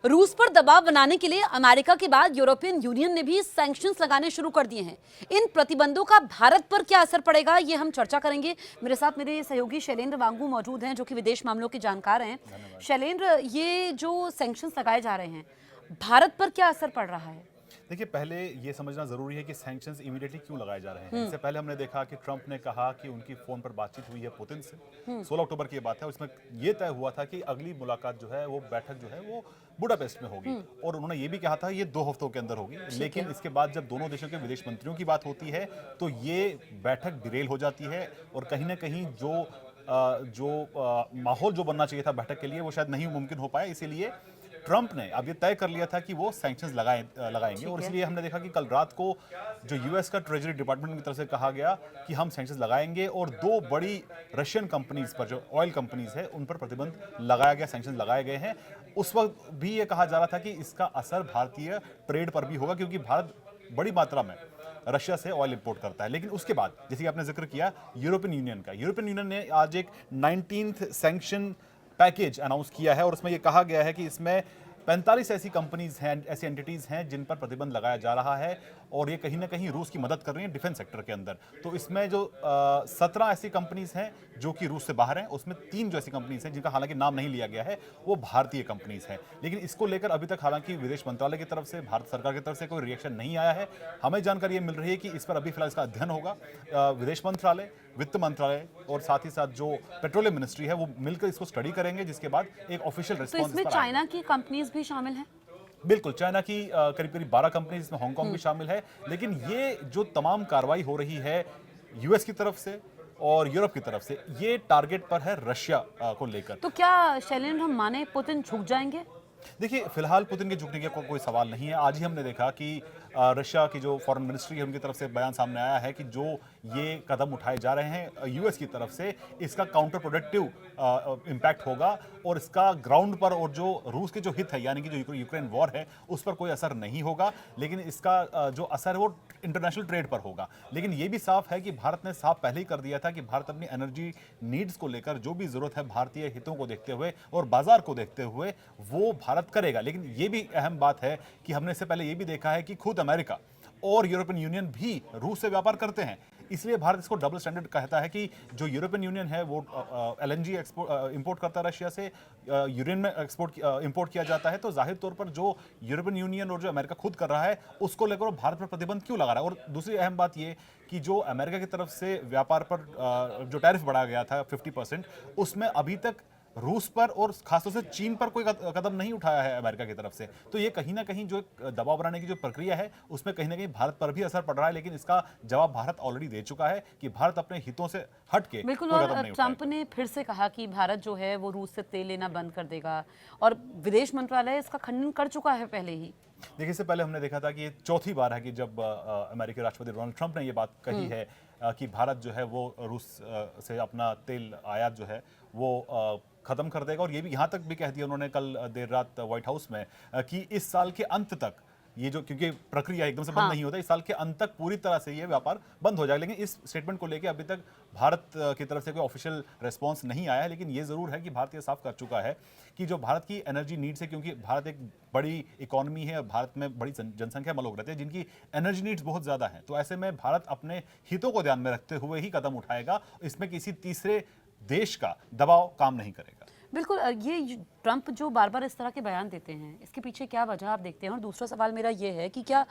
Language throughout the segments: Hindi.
रूस पर दबाव बनाने के लिए अमेरिका के बाद यूरोपियन यूनियन ने भी सैंक्शंस लगाने शुरू कर दिए हैं। इन प्रतिबंधों का भारत पर क्या असर पड़ेगा, ये हम चर्चा करेंगे। मेरे साथ मेरे सहयोगी शैलेंद्र वांगू मौजूद हैं, जो कि विदेश मामलों के जानकार हैं। शैलेंद्र, ये जो सैंक्शंस लगाए जा रहे हैं, भारत पर क्या असर पड़ रहा है? देखिए, पहले ये समझना ज़रूरी है कि सैंक्शंस इमीडिएटली क्यों लगाए जा रहे हैं। इससे पहले हमने देखा कि ट्रंप ने कहा कि उनकी फ़ोन पर बातचीत हुई है पुतिन से। 16 अक्टूबर की ये बात है। उसमें ये तय हुआ था कि अगली मुलाकात जो है, वो बैठक जो है, वो बुडापेस्ट में होगी और उन्होंने ये भी कहा था ये 2 हफ्तों के अंदर होगी। लेकिन इसके बाद जब दोनों देशों के विदेश मंत्रियों की बात होती है तो ये बैठक डिरेल हो जाती है और कहीं ना कहीं माहौल जो बनना चाहिए था बैठक के लिए, वो शायद नहीं मुमकिन हो पाया। इसीलिए ट्रंप ने अब ये तय कर लिया था कि वो सैंक्शंस लगाएंगे और इसलिए हमने देखा कि कल रात को जो यूएस का ट्रेजरी डिपार्टमेंट की तरफ से कहा गया कि हम सैंक्शंस लगाएंगे और 2 बड़ी रशियन कंपनीज पर, जो ऑयल कंपनीज है, उन पर प्रतिबंध लगाया गया, सैंक्शंस लगाए गए हैं। उस वक्त भी ये कहा जा रहा था कि इसका असर भारतीय ट्रेड पर भी होगा, क्योंकि भारत बड़ी मात्रा में रशिया से ऑयल इंपोर्ट करता है। लेकिन उसके बाद, जैसे कि आपने जिक्र किया यूरोपियन यूनियन ने आज एक 19th सैंक्शन पैकेज अनाउंस किया है और उसमें यह कहा गया है कि इसमें 45 ऐसी कंपनीज हैं, ऐसी एंटिटीज हैं जिन पर प्रतिबंध लगाया जा रहा है और ये कहीं ना कहीं रूस की मदद कर रही हैं डिफेंस सेक्टर के अंदर। तो इसमें जो 17 ऐसी कंपनीज हैं जो कि रूस से बाहर हैं, उसमें 3 जो ऐसी कंपनीज हैं जिनका हालांकि नाम नहीं लिया गया है, वो भारतीय कंपनीज हैं। लेकिन इसको लेकर अभी तक हालांकि विदेश मंत्रालय की तरफ से, भारत सरकार की तरफ से कोई रिएक्शन नहीं आया है। हमें जानकारी ये मिल रही है कि इस पर अभी फिलहाल इसका अध्ययन होगा। विदेश मंत्रालय, वित्त मंत्रालय और साथ ही साथ जो पेट्रोलियम मिनिस्ट्री है, वो मिलकर इसको स्टडी करेंगे, जिसके बाद एक ऑफिशियल तो रिस्पॉन्स इसमें चाइना की कंपनीज भी शामिल हैं? बिल्कुल, चाइना की करीब करीब 12 कंपनी, जिसमें हांगकांग भी शामिल है। लेकिन ये जो तमाम कार्रवाई हो रही है यूएस की तरफ से और यूरोप की तरफ से, ये टारगेट पर है रशिया को लेकर। तो क्या शैलेंद्र, हम माने पुतिन झुक जाएंगे? देखिए, फिलहाल पुतिन के झुकने का कोई सवाल नहीं है। आज ही हमने देखा कि रशिया की जो फॉरेन मिनिस्ट्री है, उनकी तरफ से बयान सामने आया है कि जो ये कदम उठाए जा रहे हैं यूएस की तरफ से, इसका काउंटर प्रोडक्टिव इम्पैक्ट होगा और इसका ग्राउंड पर और जो रूस के जो हित है, यानी कि जो यूक्रेन वॉर है, उस पर कोई असर नहीं होगा। लेकिन इसका जो असर है वो इंटरनेशनल ट्रेड पर होगा। लेकिन ये भी साफ है कि भारत ने साफ पहले ही कर दिया था कि भारत अपनी एनर्जी नीड्स को लेकर जो भी जरूरत है, भारतीय हितों को देखते हुए और बाजार को देखते हुए, वो भारत करेगा। लेकिन ये भी अहम बात है कि हमने इससे पहले ये भी देखा है कि खुद अमेरिका और यूरोपियन यूनियन भी रूस से व्यापार करते हैं। इसलिए भारत इसको डबल स्टैंडर्ड कहता है कि जो यूरोपियन यूनियन है वो एलएनजी इंपोर्ट करता है रशिया से, यूरेनियम में इंपोर्ट किया जाता है। तो जाहिर तौर पर जो यूरोपियन यूनियन और जो अमेरिका खुद कर रहा है, उसको लेकर वो भारत पर प्रतिबंध क्यों लगा रहा है। और दूसरी अहम बात ये कि जो अमेरिका की तरफ से व्यापार पर जो टैरिफ बढ़ाया गया था 50%, उसमें अभी तक रूस पर और खासतौर से चीन पर कोई कदम नहीं उठाया है अमेरिका की तरफ से। तो ये कहीं ना कहीं जो दबाव बनाने की जो प्रक्रिया है, उसमें कहीं ना कहीं भारत पर भी असर पड़ रहा है। लेकिन इसका जवाब भारत ऑलरेडी दे चुका है कि भारत अपने हितों से हट के बिल्कुल। कोई और कदम नहीं ट्रंप उठाएगा। ने फिर से कहा कि भारत जो है वो रूस से तेल लेना बंद कर देगा और विदेश मंत्रालय इसका खंडन कर चुका है पहले ही। देखिए, इससे पहले हमने देखा था कि ये चौथी बार है कि जब अमेरिकी राष्ट्रपति डोनाल्ड ट्रंप ने ये बात कही है कि भारत जो है वो रूस से अपना तेल आयात जो है वो खत्म कर देगा। और ये भी यहाँ तक भी कह दिया उन्होंने कल देर रात व्हाइट हाउस में कि इस साल के अंत तक ये जो, क्योंकि प्रक्रिया एकदम से बंद नहीं होता, इस साल के अंत तक पूरी तरह से ये व्यापार बंद हो जाएगा। लेकिन इस स्टेटमेंट को लेकर अभी तक भारत की तरफ से कोई ऑफिशियल रिस्पांस नहीं आया है। लेकिन ये जरूर है कि भारत ये साफ कर चुका है कि जो भारत की एनर्जी नीड्स है, क्योंकि भारत एक बड़ी इकोनॉमी है, भारत में बड़ी जनसंख्या लोग रहते हैं जिनकी एनर्जी नीड्स बहुत ज्यादा है। तो ऐसे में भारत अपने हितों को ध्यान में रखते हुए ही कदम उठाएगा, इसमें किसी तीसरे देश का दबाव काम नहीं करेगा। बिल्कुल। ये ट्रंप जो बार बार इस तरह के बयान देते हैं, इसके पीछे क्या वजह आप देखते हैं? और दूसरा सवाल मेरा ये है कि क्या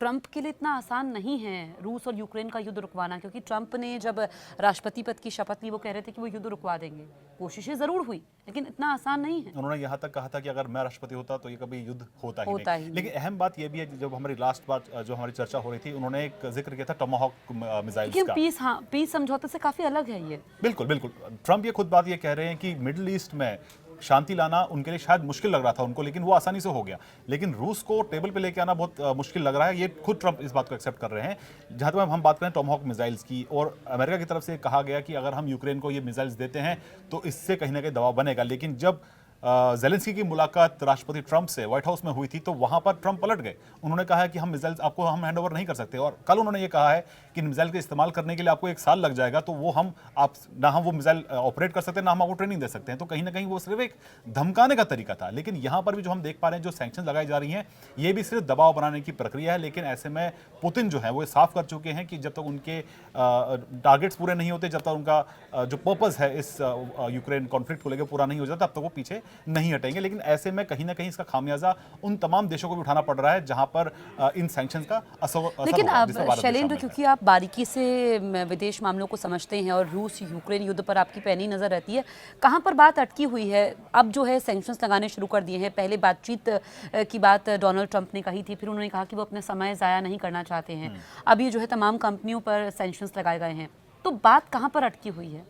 ट्रंप के लिए इतना आसान नहीं है रूस और यूक्रेन का युद्ध रुकवाना? क्योंकि ट्रंप ने जब राष्ट्रपति पद की शपथ ली, वो कह रहे थे कि वो युद्ध रुकवा देंगे। कोशिशें जरूर हुई, लेकिन इतना आसान नहीं है। उन्होंने यहाँ तक कहा था कि अगर मैं राष्ट्रपति होता तो ये कभी युद्ध होता ही नहीं। नहीं। लेकिन अहम बात ये भी है, जब हमारी लास्ट बार जो हमारी चर्चा हो रही थी, उन्होंने एक जिक्र किया था टोमाहॉक मिसाइल्स का। पीस समझौते से काफी अलग है ये। बिल्कुल बिल्कुल। ट्रंप ये खुद बात ये कह रहे हैं कि मिडिल ईस्ट में शांति लाना उनके लिए शायद मुश्किल लग रहा था उनको, लेकिन वो आसानी से हो गया। लेकिन रूस को टेबल पे लेके आना बहुत मुश्किल लग रहा है। ये खुद ट्रंप इस बात को एक्सेप्ट कर रहे हैं। जहां तक हम बात करें टोमाहॉक मिसाइल्स की, और अमेरिका की तरफ से कहा गया कि अगर हम यूक्रेन को ये मिसाइल्स देते हैं तो इससे कहीं ना कहीं दबाव बनेगा। लेकिन जब जेलेंस्की की मुलाकात राष्ट्रपति ट्रंप से व्हाइट हाउस में हुई थी, तो वहां पर ट्रंप पलट गए। उन्होंने कहा है कि हम मिसाइल आपको हम हैंडओवर नहीं कर सकते, और कल उन्होंने ये कहा है कि मिसाइल का इस्तेमाल करने के लिए आपको 1 साल लग जाएगा, तो वो हम आप ना हम वो मिसाइल ऑपरेट कर सकते हैं, ना हम आपको ट्रेनिंग दे सकते हैं। तो कहीं ना कहीं वो सिर्फ एक धमकाने का तरीका था। लेकिन यहां पर भी जो हम देख पा रहे हैं, जो सैंक्शन लगाई जा रही हैं, ये भी सिर्फ दबाव बनाने की प्रक्रिया है। लेकिन ऐसे में पुतिन जो है वो साफ कर चुके हैं कि जब तक उनके टारगेट्स पूरे नहीं होते, जब तक उनका जो पर्पस है इस यूक्रेन कॉन्फ्लिक्ट को लेकर पूरा नहीं हो जाता, तब तक वो पीछे नहीं हटेंगे। लेकिन ऐसे में कहीं ना कहीं इसका खामियाजा उन तमाम देशों को भी उठाना पड़ रहा है जहां पर इन सैंक्शंस का असर लेकिन होगा, अब जिसमें भारत भी शैलेंद्र, शामिल है। क्योंकि आप बारीकी से विदेश मामलों को समझते हैं और रूस यूक्रेन युद्ध पर आपकी पैनी नज़र रहती है, कहाँ पर बात अटकी हुई है? अब जो है सैंक्शंस लगाने शुरू कर दिए हैं। पहले बातचीत की बात डोनाल्ड ट्रंप ने कही थी, फिर उन्होंने कहा कि वो अपना समय ज़ाया नहीं करना चाहते हैं। अब ये जो है तमाम कंपनियों पर सैंक्शंस लगाए गए हैं, तो बात कहाँ पर अटकी हुई है?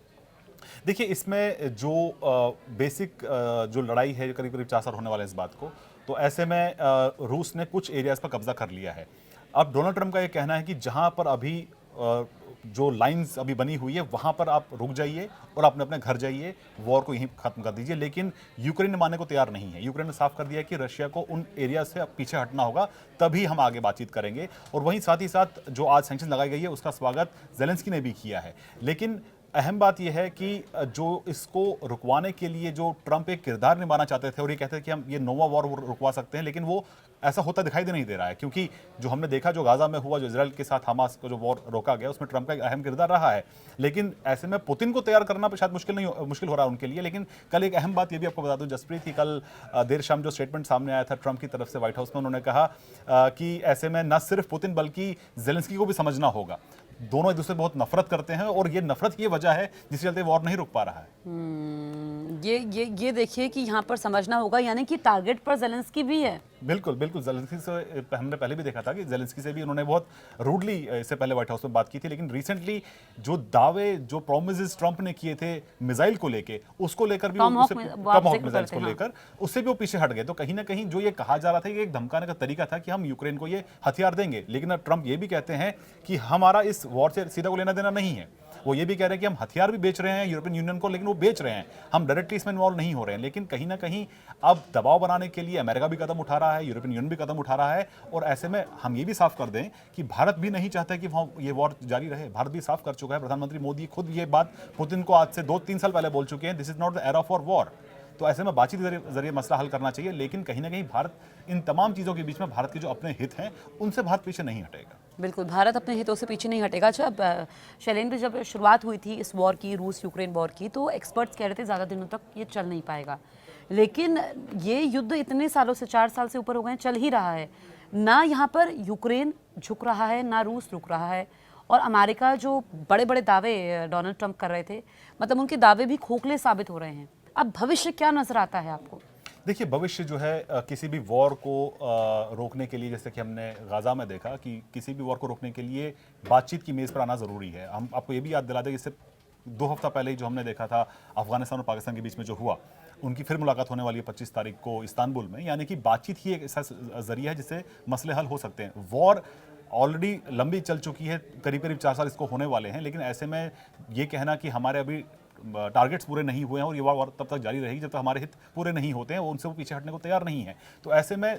देखिए, इसमें जो बेसिक जो लड़ाई है, करीब करीब 4 साल होने वाले हैं इस बात को, तो ऐसे में रूस ने कुछ एरियाज पर कब्जा कर लिया है। अब डोनाल्ड ट्रंप का ये कहना है कि जहां पर अभी जो लाइंस अभी बनी हुई है वहां पर आप रुक जाइए और अपने अपने घर जाइए, वॉर को यहीं खत्म कर दीजिए। लेकिन यूक्रेन मानने को तैयार नहीं है। यूक्रेन ने साफ कर दिया कि रशिया को उन एरिया से अब पीछे हटना होगा, तभी हम आगे बातचीत करेंगे। और वहीं साथ ही साथ जो आज सैंक्शन लगाई गई है उसका स्वागत जेलेंस्की ने भी किया है। लेकिन अहम बात यह है कि जो इसको रुकवाने के लिए जो ट्रंप एक किरदार निभाना चाहते थे और ये कहते थे कि हम ये नोवा वॉर रुकवा सकते हैं, लेकिन वो ऐसा होता दिखाई नहीं दे रहा है। क्योंकि जो हमने देखा, जो गाजा में हुआ, जो इजराइल के साथ हमास का जो वॉर रोका गया, उसमें ट्रंप का एक अहम किरदार रहा है। लेकिन ऐसे में पुतिन को तैयार करना शायद मुश्किल हो रहा है उनके लिए। लेकिन कल एक अहम बात ये भी आपको बता दूं जसप्रीत, की कल देर शाम जो स्टेटमेंट सामने आया था ट्रंप की तरफ से व्हाइट हाउस में, उन्होंने कहा कि ऐसे में न सिर्फ पुतिन बल्कि जेलेंस्की को भी समझना होगा। दोनों एक दूसरे से बहुत नफरत करते हैं और ये नफरत की वजह है जिसके चलते वॉर नहीं रुक पा रहा है। ये देखिए कि यहाँ पर समझना होगा, यानी कि टारगेट पर जेलेंस्की भी है। बिल्कुल बिल्कुल, जेलेंस्की से हमने पहले भी देखा था कि जेलेंस्की से भी उन्होंने बहुत रूडली इससे पहले व्हाइट हाउस में बात की थी। लेकिन रिसेंटली जो दावे, जो प्रोमिसेस ट्रंप ने किए थे मिसाइल को लेके, उसको लेकर भी टॉमहॉक मिसाइल्स को लेकर उससे भी वो पीछे हट गए। तो कहीं ना कहीं जो ये कहा जा रहा था कि एक धमकाने का तरीका था कि हम यूक्रेन को ये हथियार देंगे। लेकिन अब ट्रंप ये भी कहते हैं कि हमारा इस वॉर से सीधा को लेना देना नहीं है। वो ये भी कह रहे हैं कि हम हथियार भी बेच रहे हैं यूरोपियन यूनियन को, लेकिन वो बेच रहे हैं, हम डायरेक्टली इसमें इन्वॉल्व नहीं हो रहे हैं। लेकिन कहीं ना कहीं अब दबाव बनाने के लिए अमेरिका भी कदम उठा रहा है, यूरोपियन यूनियन भी कदम उठा रहा है। और ऐसे में हम ये भी साफ कर दें कि भारत भी नहीं चाहता कि ये वॉर जारी रहे। भारत भी साफ कर चुका है, प्रधानमंत्री मोदी खुद ये बात पुतिन को आज से 2-3 साल पहले बोल चुके हैं, this is not the era for war. तो ऐसे में बातचीत के जरिए मसला हल करना चाहिए। लेकिन कहीं ना कहीं भारत इन तमाम चीज़ों के बीच में भारत के जो अपने हित हैं उनसे भारत पीछे नहीं हटेगा। बिल्कुल, भारत अपने हितों से पीछे नहीं हटेगा। अच्छा शैलेंद्र, जब शुरुआत हुई थी इस वॉर की, रूस यूक्रेन वॉर की, तो एक्सपर्ट्स कह रहे थे ज़्यादा दिनों तक ये चल नहीं पाएगा। लेकिन ये युद्ध इतने सालों से, 4 साल से ऊपर हो गए, चल ही रहा है। ना यहाँ पर यूक्रेन झुक रहा है, ना रूस रुक रहा है। और अमेरिका जो बड़े बड़े दावे डोनाल्ड ट्रंप कर रहे थे, मतलब उनके दावे भी खोखले साबित हो रहे हैं। अब भविष्य क्या नजर आता है आपको? देखिए, भविष्य जो है किसी भी वॉर को रोकने के लिए, जैसे कि हमने गाजा में देखा कि किसी भी वॉर को रोकने के लिए बातचीत की मेज़ पर आना ज़रूरी है। हम आपको ये भी याद दिला दें, इससे 2 हफ्ता पहले ही जो हमने देखा था अफगानिस्तान और पाकिस्तान के बीच में जो हुआ, उनकी फिर मुलाकात होने वाली है 25 तारीख को इस्तांबुल में। यानी कि बातचीत ही एक ऐसा जरिया है जिससे मसले हल हो सकते हैं। वॉर ऑलरेडी लंबी चल चुकी है, करीब करीब 4 साल इसको होने वाले हैं। लेकिन ऐसे में ये कहना कि हमारे अभी टारगेट्स पूरे नहीं हुए हैं और ये वॉर तब तक जारी रहेगी जब तक हमारे हित पूरे नहीं होते हैं, उनसे वो पीछे हटने को तैयार नहीं है। तो ऐसे में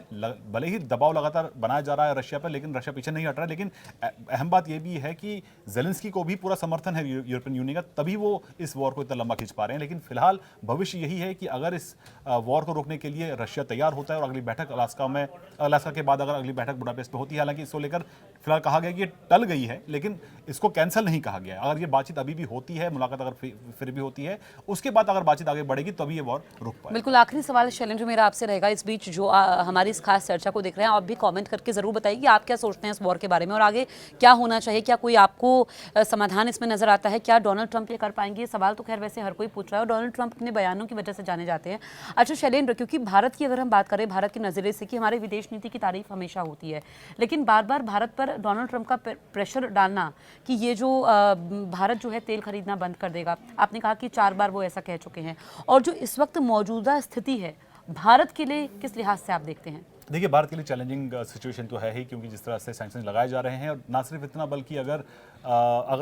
भले ही दबाव लगातार बनाया जा रहा है रशिया पर, लेकिन रशिया पीछे नहीं हट रहा है। लेकिन अहम बात यह भी है कि जेलेंस्की को भी पूरा समर्थन है यूरोपियन यूनियन का, तभी वो इस वॉर को इतना लंबा खींच पा रहे हैं। लेकिन फिलहाल भविष्य यही है कि अगर इस वॉर को रोकने के लिए रशिया तैयार होता है और अगली बैठक अलास्का के बाद अगर अगली बैठक बुडापेस्ट में होती है, हालांकि इसको लेकर फिलहाल कहा गया कि ये टल गई है, लेकिन इसको कैंसिल नहीं कहा गया। अगर ये बातचीत अभी भी होती है, मुलाकात अगर फिर भी होती है, उसके बाद अगर बातचीत आगे बढ़ेगी तभी ये वॉर रुक पाएगा। बिल्कुल, आखिरी सवाल शैलेंद्र मेरा आपसे रहेगा इस बीच, जो हमारी इस खास चर्चा को देख रहे हैं, आप भी कमेंट करके जरूर बताइए कि आप क्या सोचते हैं इस वॉर के बारे में और आगे क्या होना चाहिए। क्या कोई आपको समाधान इसमें नजर आता है? क्या डोनाल्ड ट्रंप ये कर पाएंगे? ये सवाल तो खैर वैसे हर कोई पूछ रहा है और डोनाल्ड ट्रंप अपने बयानों की वजह से जाने जाते हैं। अच्छा शैलेंद्र, क्योंकि भारत की अगर हम बात करें, भारत के नजरिए से कि हमारे विदेश नीति की तारीफ हमेशा होती है, लेकिन बार बार भारत पर डोनाल्ड ट्रंप का प्रेशर डालना कि ये जो भारत जो है तेल खरीदना बंद कर देगा, आपने कहा कि 4 बार वो ऐसा कह चुके हैं, और जो इस वक्त मौजूदा स्थिति है भारत के लिए किस लिहाज से आप देखते हैं? देखिए, भारत के लिए चैलेंजिंग सिचुएशन तो है ही, क्योंकि जिस तरह से सैंक्शन लगाए जा रहे हैं, और ना सिर्फ इतना बल्कि अगर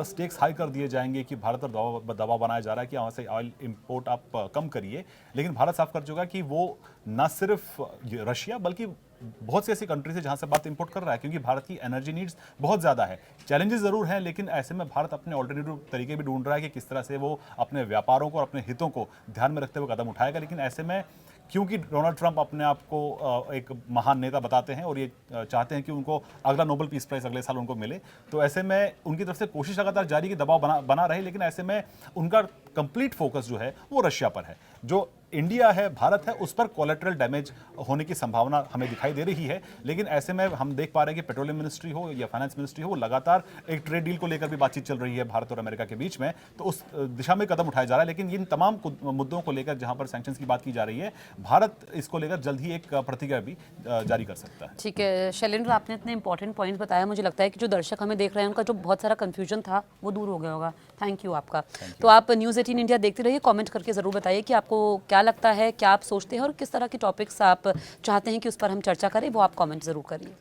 स्टेक्स हाई कर दिए जाएंगे कि भारत पर दबाव बनाया जा रहा है कि वहाँ से ऑयल इंपोर्ट आप कम करिए, लेकिन भारत साफ कर चुका है कि वो ना सिर्फ रशिया बल्कि बहुत सी ऐसी कंट्री है जहां से बात इंपोर्ट कर रहा है, क्योंकि भारत की एनर्जी नीड्स बहुत ज़्यादा है। चैलेंजेस ज़रूर हैं, लेकिन ऐसे में भारत अपने ऑल्टरनेटिव तरीके भी ढूंढ रहा है कि किस तरह से वो अपने व्यापारों को और अपने हितों को ध्यान में रखते हुए कदम उठाएगा। लेकिन ऐसे में क्योंकि डोनाल्ड ट्रंप अपने आप को एक महान नेता बताते हैं और ये चाहते हैं कि उनको अगला नोबेल पीस प्राइज अगले साल उनको मिले, तो ऐसे में उनकी तरफ से कोशिश लगातार जारी कि दबाव बना रहे, लेकिन ऐसे में उनका कंप्लीट फोकस जो है वो रशिया पर है। जो इंडिया है, भारत है, उस पर कोलेटरल डैमेज होने की संभावना हमें दिखाई दे रही है। लेकिन ऐसे में हम देख पा रहे हैं कि पेट्रोलियम मिनिस्ट्री हो या फाइनेंस मिनिस्ट्री हो, वो लगातार एक ट्रेड डील को लेकर भी बातचीत चल रही है भारत और अमेरिका के बीच में, तो उस दिशा में कदम उठाया जा रहा है। लेकिन इन तमाम मुद्दों को लेकर जहां पर सैंक्शंस की बात की जा रही है, भारत इसको लेकर जल्द ही एक प्रतिक्रिया भी जारी कर सकता है। ठीक है शैलेंद्र, आपने इतने इंपॉर्टेंट पॉइंट बताया, मुझे लगता है कि जो दर्शक हमें देख रहे हैं उनका जो बहुत सारा कंफ्यूजन था वो दूर हो गया होगा। थैंक यू आपका। तो आप न्यूज़ 18 इंडिया देखते रहिए, कमेंट करके ज़रूर बताइए कि आपको क्या लगता है, क्या आप सोचते हैं और किस तरह के टॉपिक्स आप चाहते हैं कि उस पर हम चर्चा करें, वो आप कमेंट ज़रूर करिए।